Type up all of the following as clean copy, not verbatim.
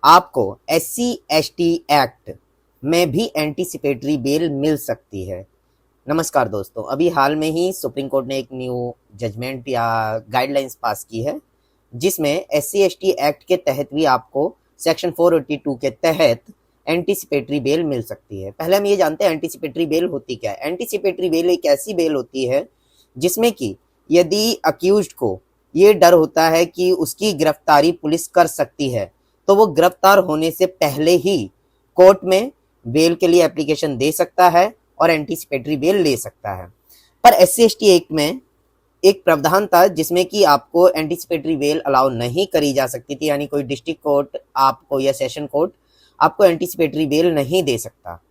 आपको SC/ST act में भी एंटीसिपेटरी बेल मिल सकती है। नमस्कार दोस्तों, अभी हाल में ही सुप्रीम कोर्ट ने एक न्यू जजमेंट या गाइडलाइंस पास की है, जिसमें SC/ST एक्ट के तहत भी आपको सेक्शन 482 के तहत एंटीसिपेटरी बेल मिल सकती है। पहले हम ये जानते हैं एंटीसिपेटरी बेल होती क्या है। एंटीसिपेटरी बेल एक ऐसी बेल होती है जिसमें कि यदि अक्यूज्ड को ये डर होता है कि उसकी गिरफ्तारी पुलिस कर सकती है, तो वो गिरफ्तार होने से पहले ही कोर्ट में बेल के लिए एप्लीकेशन दे सकता है और एंटीसिपेटरी बेल ले सकता है। पर SC/ST एक्ट में एक प्रावधान था जिसमें कि आपको एंटीसिपेटरी बेल अलाउ नहीं करी जा सकती थी, यानी कोई डिस्ट्रिक्ट कोर्ट आपको या सेशन कोर्ट आपको एंटीसिपेटरी बेल नहीं दे सकता।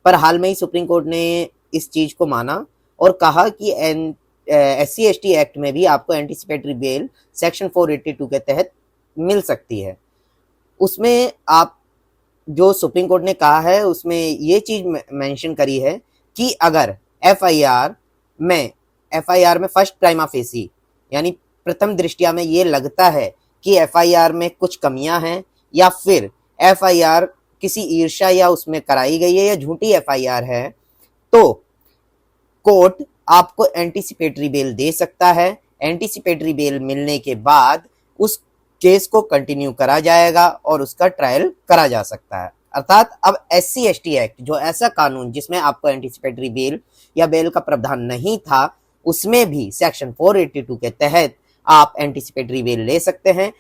पर हाल में ही सुप्रीम कोर्ट ने इस चीज को माना और कहा कि SC/ST एक्ट में भी आपको एंटीसिपेटरी बेल सेक्शन 482 के तहत मिल सकती है। उसमें आप जो सुप्रीम कोर्ट ने कहा है उसमें ये चीज मेंशन करी है कि अगर एफआईआर में फर्स्ट प्राइमा फेसी यानी प्रथम दृष्टया में ये लगता है कि एफआईआर में कुछ कमियां हैं या फिर एफआईआर किसी ईर्ष्या या उसमें कराई गई है या झूठी एफआईआर है, तो कोर्ट आपको एंटीसिपेटरी बेल दे सकता है। एंटीसिपेटरी बेल मिलने के बाद उस केस को कंटिन्यू करा जाएगा और उसका ट्रायल करा जा सकता है। अर्थात अब SC/ST एक्ट, जो ऐसा कानून जिसमें आपको एंटीसिपेटरी बेल या बेल का प्रावधान नहीं था, उसमें भी सेक्शन 482 के तहत आप एंटीसिपेटरी बेल ले सकते हैं।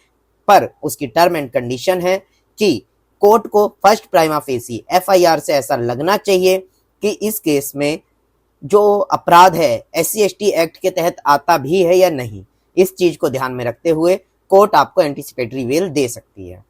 पर उसकी टर्म एंड कंडीशन है कि कोर्ट को फर्स्ट प्राइमा फेसी एफआईआर से ऐसा लगना चाहिए कि इस केस में जो अपराध है SC/ST एक्ट के तहत आता भी है या नहीं। इस चीज को ध्यान में रखते हुए कोर्ट आपको एंटीसिपेटरी बेल दे सकती है।